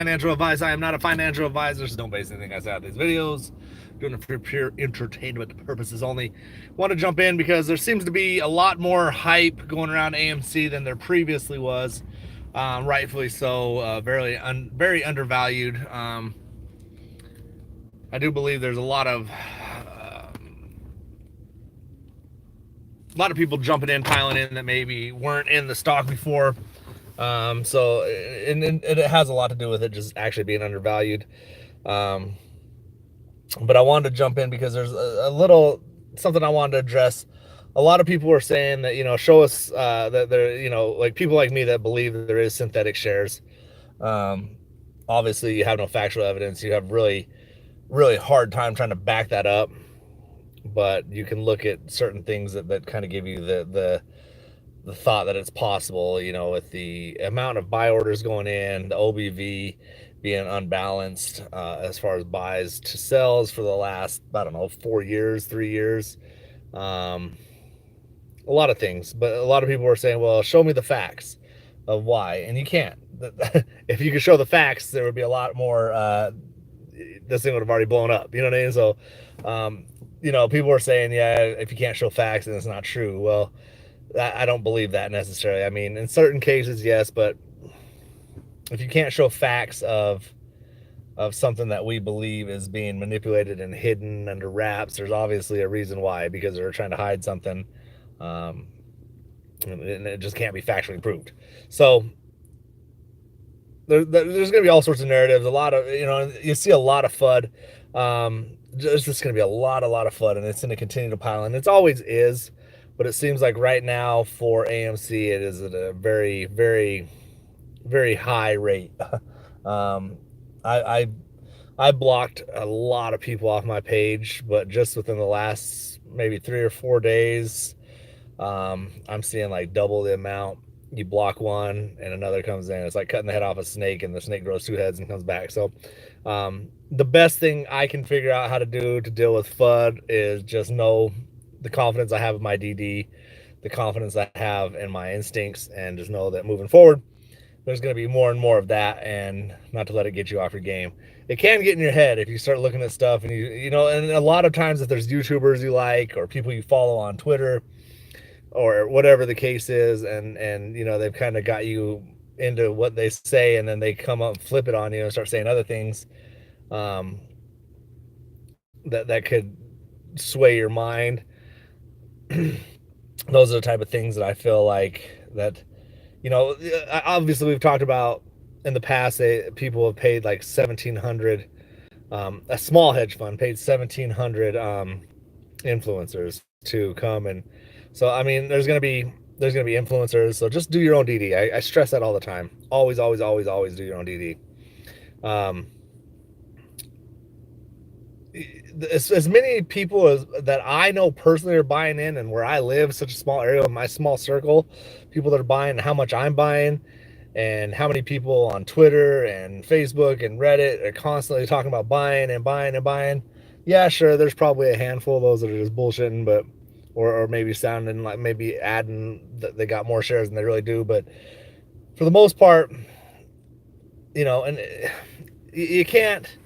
financial advice. I am not a financial advisor, so don't base anything I say on these videos. Doing it for pure entertainment purposes only. Want to jump in because there seems to be a lot more hype going around AMC than there previously was. Rightfully so. Very undervalued. I do believe there's a lot of people jumping in, piling in that maybe weren't in the stock before. And it has a lot to do with it just actually being undervalued. Um, but I wanted to jump in because there's a little something I wanted to address. A lot of people were saying that, show us that there, like people like me that believe that there is synthetic shares. Um, Obviously, you have no factual evidence. You have really hard time trying to back that up. But you can look at certain things that kind of give you the thought that it's possible, with the amount of buy orders going in, the OBV being unbalanced as far as buys to sells for the last, I don't know, 4 years, 3 years. Um, a lot of things, but a lot of people were saying, well, show me the facts of why. And you can't. If you could show the facts, there would be a lot more. This thing would have already blown up. You know what I mean? So, people were saying, yeah, if you can't show facts, then it's not true. Well, I don't believe that necessarily. I mean, in certain cases, yes, but if you can't show facts of something that we believe is being manipulated and hidden under wraps, there's obviously a reason why, because they're trying to hide something, um, and it just can't be factually proved. So there's going to be all sorts of narratives. A lot of you see a lot of FUD. There's just going to be a lot of FUD, and it's going to continue to pile in. It always is, but it seems like right now for AMC, it is at a very, very, very high rate. um, I, I I blocked a lot of people off my page, but just within the last maybe 3 or 4 days, I'm seeing like double the amount. You block one and another comes in. It's like cutting the head off a snake, and the snake grows two heads and comes back. So the best thing I can figure out how to do to deal with FUD is just know the confidence I have in my DD, the confidence I have in my instincts, and just know that moving forward, there's going to be more and more of that, and not to let it get you off your game. It can get in your head if you start looking at stuff, and and a lot of times if there's YouTubers you like or people you follow on Twitter or whatever the case is, and they've kind of got you into what they say, and then they come up and flip it on you and start saying other things um, that could sway your mind. Those are the type of things that I feel like that obviously we've talked about in the past. People have paid like 1,700. A small hedge fund paid 1,700 influencers to come, and so I mean, there's gonna be influencers. So just do your own DD. I stress that all the time. Always, always, always, always do your own DD. Um, as many people as that I know personally are buying in, and where I live, such a small area, my small circle, people that are buying, how much I'm buying, and how many people on Twitter and Facebook and Reddit are constantly talking about buying and buying and buying. Yeah, sure, there's probably a handful of those that are just bullshitting, but or maybe sounding like maybe adding that they got more shares than they really do. But for the most part, and you can't.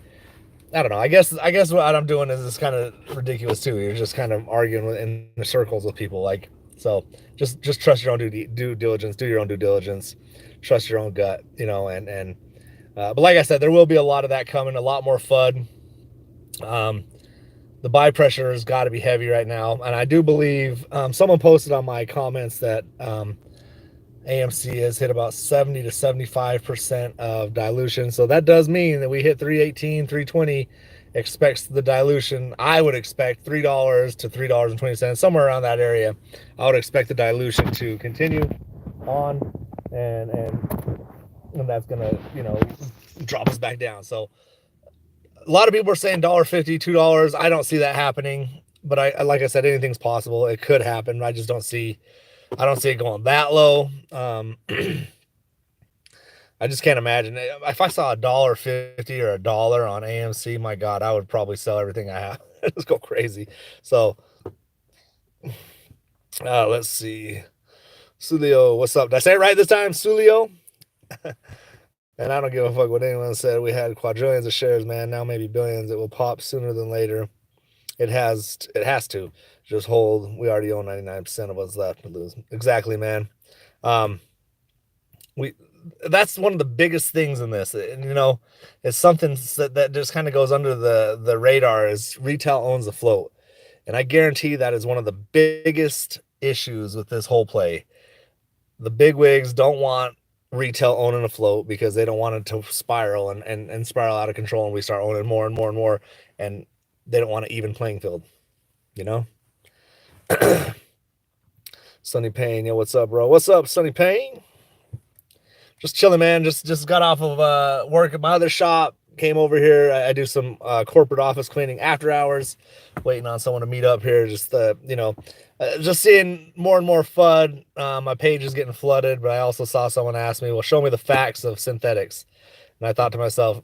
I don't know. I guess what I'm doing is kind of ridiculous too. You're just kind of arguing in the circles with people. Like, so just trust your own due diligence. Do your own due diligence. Trust your own gut. But like I said, there will be a lot of that coming. A lot more FUD. The buy pressure has got to be heavy right now, and I do believe someone posted on my comments that AMC has hit about 70 to 75% of dilution. So that does mean that we hit 318, 320. Expects the dilution. I would expect $3 to $3.20, somewhere around that area. I would expect the dilution to continue on, and that's gonna drop us back down. So a lot of people are saying $1.50, $2. I don't see that happening, but I like I said, anything's possible. It could happen. I just don't see. I don't see it going that low. I just can't imagine. If I saw $1.50 or $1 on AMC, my God, I would probably sell everything I have. Just go crazy. So let's see. Sulio, what's up? Did I say it right this time? Sulio? And I don't give a fuck what anyone said. We had quadrillions of shares, man. Now maybe billions. It will pop sooner than later. It has. It has to. Just hold. We already own 99% of what's left to lose. Exactly, man. Um, we. That's one of the biggest things in this. And, it's something that just kind of goes under the radar. Is retail owns the float, and I guarantee that is one of the biggest issues with this whole play. The big wigs don't want retail owning a float because they don't want it to spiral and spiral out of control, and we start owning more and more and more, and they don't want an even playing field, you know. Sonny Payne, yo, what's up, bro? What's up, Sonny Payne? Just chilling, man. Just got off of work at my other shop. Came over here. I do some corporate office cleaning after hours. Waiting on someone to meet up here. Just seeing more and more FUD. My page is getting flooded, but I also saw someone ask me, "Well, show me the facts of synthetics." And I thought to myself,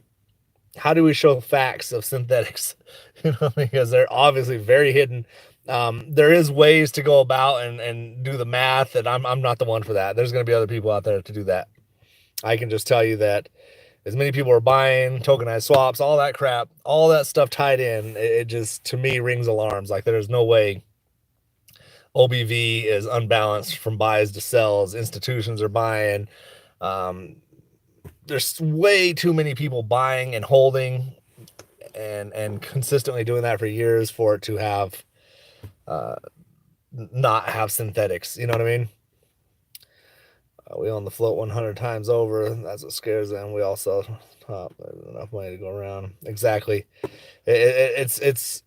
how do we show facts of synthetics? Because they're obviously very hidden. There is ways to go about and do the math, and I'm not the one for that. There's going to be other people out there to do that. I can just tell you that as many people are buying tokenized swaps, all that crap, all that stuff tied in, it just, to me, rings alarms. Like, there's no way OBV is unbalanced from buys to sells. Institutions are buying. There's way too many people buying and holding and consistently doing that for years for it to have not have synthetics. You know what I mean? We own the float 100 times over. That's what scares them. We also top. There's enough money to go around. Exactly. It's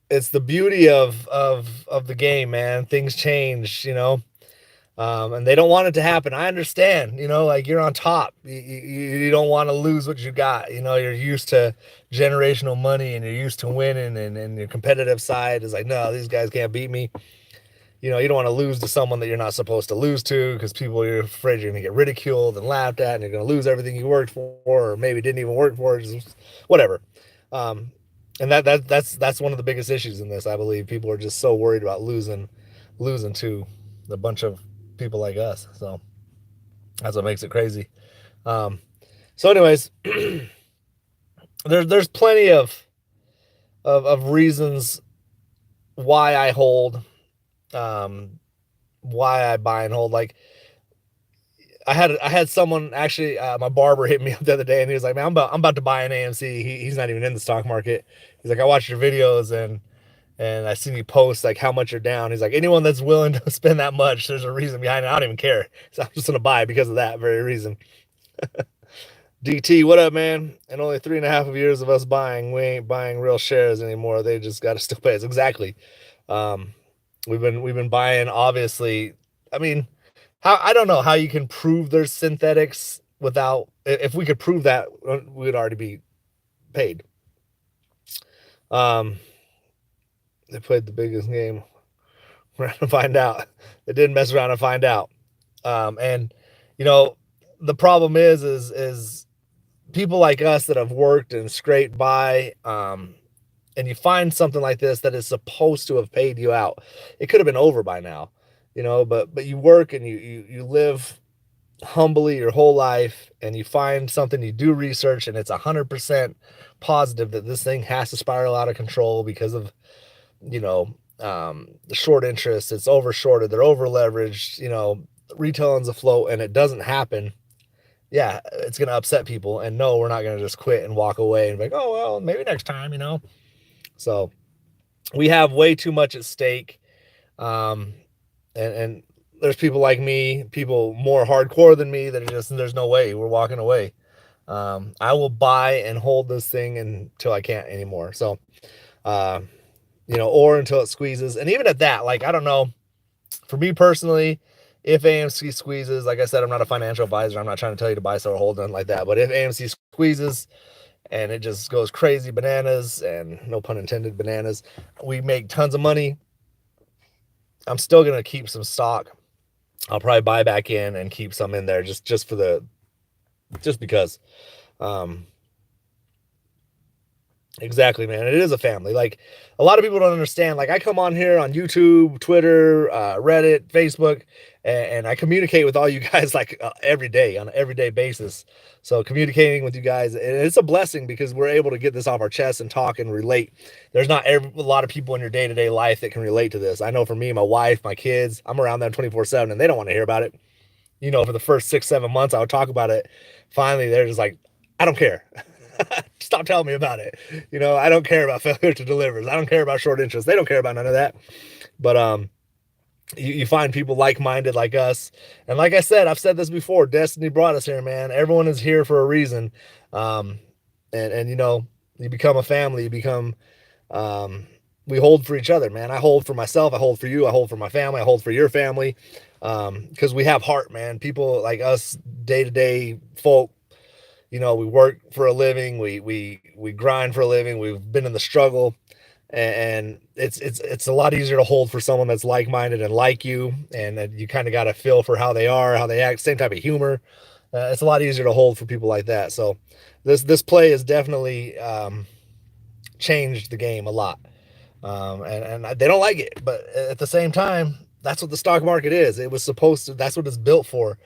the beauty of the game, man. Things change, and they don't want it to happen. I understand, like, you're on top. You don't want to lose what you got. You're used to generational money and you're used to winning, and your competitive side is like, no, these guys can't beat me. You don't want to lose to someone that you're not supposed to lose to, because you're afraid you're going to get ridiculed and laughed at, and you're going to lose everything you worked for, or maybe didn't even work for, just whatever. And that's one of the biggest issues in this. I believe people are just so worried about losing to a bunch of people like us. So that's what makes it crazy. So anyways, there's plenty of reasons why I hold, why I buy and hold. Like, I had someone actually, my barber hit me up the other day, and he was like, "Man, I'm about to buy an AMC." He's not even in the stock market. He's like, "I watched your videos and I seen you post like how much you're down." He's like, "Anyone that's willing to spend that much, there's a reason behind it. I don't even care. So I'm just gonna buy because of that very reason." DT, what up, man? And only 3.5 years of us buying, we ain't buying real shares anymore. They just got to still pay us. Exactly. We've been buying, obviously. I mean, I don't know how you can prove there's synthetics without. If we could prove that, we would already be paid. They played the biggest game. We're gonna find out. They didn't mess around and find out. And the problem is people like us that have worked and scraped by, and you find something like this that is supposed to have paid you out. It could have been over by now, but you work and you live humbly your whole life, and you find something, you do research, and it's 100% positive that this thing has to spiral out of control because of, the short interest. It's over shorted. They're over leveraged, retail owns afloat, and it doesn't happen. Yeah, it's going to upset people. And no, we're not going to just quit and walk away and be like, oh, well, maybe next time, So we have way too much at stake. And there's people like me, people more hardcore than me, that are just, there's no way we're walking away. I will buy and hold this thing until I can't anymore. So, or until it squeezes. And even at that, like, I don't know, for me personally, if AMC squeezes, like I said, I'm not a financial advisor. I'm not trying to tell you to buy, sell, or hold on like that. But if AMC squeezes and it just goes crazy bananas, and no pun intended, bananas, we make tons of money, I'm still going to keep some stock. I'll probably buy back in and keep some in there just because. Exactly, man. It is a family. Like a lot of people don't understand. Like I come on here on YouTube, Twitter, Reddit, Facebook, and I communicate with all you guys like every day on an everyday basis. So communicating with you guys, and it's a blessing because we're able to get this off our chest and talk and relate. There's not a lot of people in your day to day life that can relate to this. I know for me, my wife, my kids, I'm around them 24/7, and they don't want to hear about it. For the first 6, 7 months, I would talk about it. Finally, they're just like, I don't care. Stop telling me about it. I don't care about failure to delivers. I don't care about short interest. They don't care about none of that. But you find people like-minded like us. And like I said, I've said this before, destiny brought us here, man. Everyone is here for a reason. Um, and you become a family, you become we hold for each other, man. I hold for myself, I hold for you, I hold for my family, I hold for your family. Because we have heart, man. People like us, day-to-day folk, we work for a living, we grind for a living, we've been in the struggle, and it's a lot easier to hold for someone that's like-minded and like you, and that you kind of got to feel for how they are, how they act, same type of humor. It's a lot easier to hold for people like that. So this play has definitely changed the game a lot. And they don't like it, but at the same time, that's what the stock market is. It was supposed to. That's what it's built for.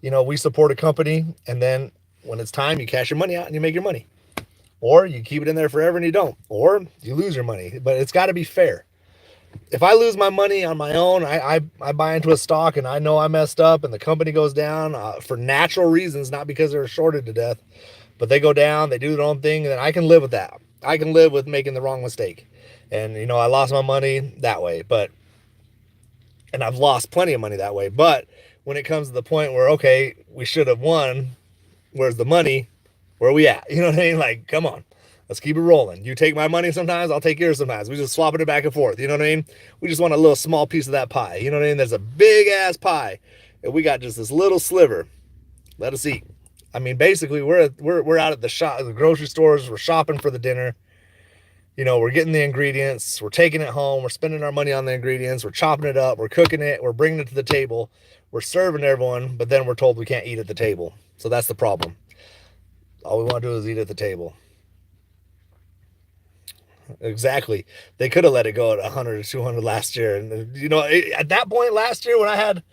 We support a company, and then when it's time, you cash your money out and you make your money, or you keep it in there forever and you don't, or you lose your money. But it's got to be fair. If I lose my money on my own, I buy into a stock and I know I messed up, and the company goes down for natural reasons, not because they're shorted to death, but they go down, they do their own thing, and then I can live with that. I can live with making the wrong mistake. And I lost my money that way, and I've lost plenty of money that way. But when it comes to the point where, okay, we should have won, where's the money? Where are we at? You know what I mean? Like, come on, let's keep it rolling. You take my money sometimes, I'll take yours sometimes. We just swapping it back and forth. You know what I mean? We just want a little small piece of that pie. You know what I mean? There's a big ass pie, and we got just this little sliver. Let us eat. I mean, basically, we're out at the grocery stores. We're shopping for the dinner. We're getting the ingredients, we're taking it home, we're spending our money on the ingredients, we're chopping it up, we're cooking it, we're bringing it to the table, we're serving everyone, but then we're told we can't eat at the table. So that's the problem. All we want to do is eat at the table. Exactly. They could have let it go at 100 or 200 last year. And, at that point last year when I had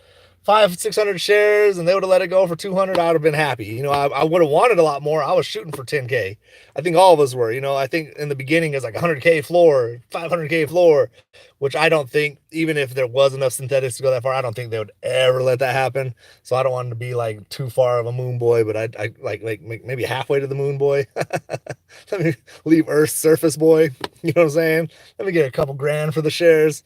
500-600 shares and they would have let it go for 200, I would have been happy. I would have wanted a lot more. I was shooting for 10K. I think all of us were. I think in the beginning it's like 100K floor, 500K floor, which I don't think, even if there was enough synthetics to go that far, I don't think they would ever let that happen. So I don't want to be like too far of a moon boy, but I like maybe halfway to the moon boy. Let me leave Earth's surface boy. You know what I'm saying? Let me get a couple grand for the shares.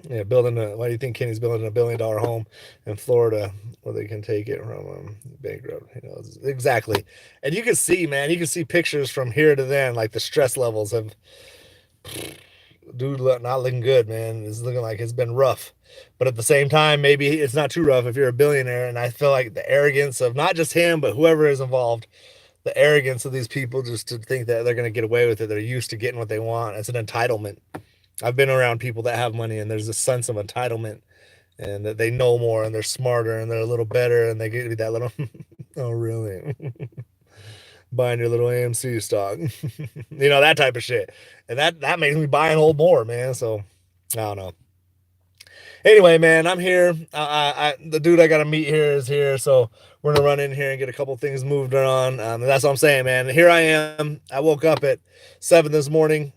Yeah, why do you think Kenny's building $1 billion home in Florida where they can take it from bankrupt? Exactly. And you can see, man, you can see pictures from here to then, like the stress levels of dude not looking good, man. It's looking like it's been rough. But at the same time, maybe it's not too rough if you're a billionaire. And I feel like the arrogance of not just him, but whoever is involved, the arrogance of these people just to think that they're going to get away with it. They're used to getting what they want. It's an entitlement. I've been around people that have money and there's a sense of entitlement and that they know more and they're smarter and they're a little better and they give you that little, oh, really? Buying your little AMC stock, that type of shit. And that makes me buy and hold more, man. So I don't know. Anyway, man, I'm here. The dude I got to meet here is here. So we're going to run in here and get a couple things moved on. And that's what I'm saying, man. Here I am. I woke up at 7 this morning.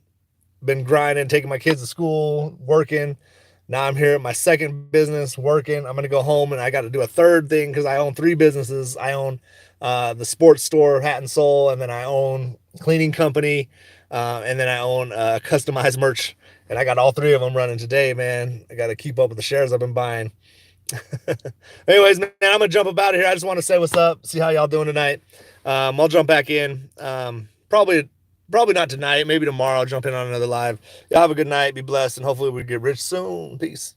Been grinding, taking my kids to school, working. Now I'm here at my second business working. I'm going to go home and I got to do a third thing because I own 3 businesses. I own the sports store, Hat and Soul, and then I own cleaning company, and then I own customized merch. And I got all 3 of them running today, man. I got to keep up with the shares I've been buying. Anyways, man, I'm going to jump up out of here. I just want to say what's up, see how y'all doing tonight. I'll jump back in. Probably not tonight. Maybe tomorrow I'll jump in on another live. Y'all have a good night. Be blessed. And hopefully we get rich soon. Peace.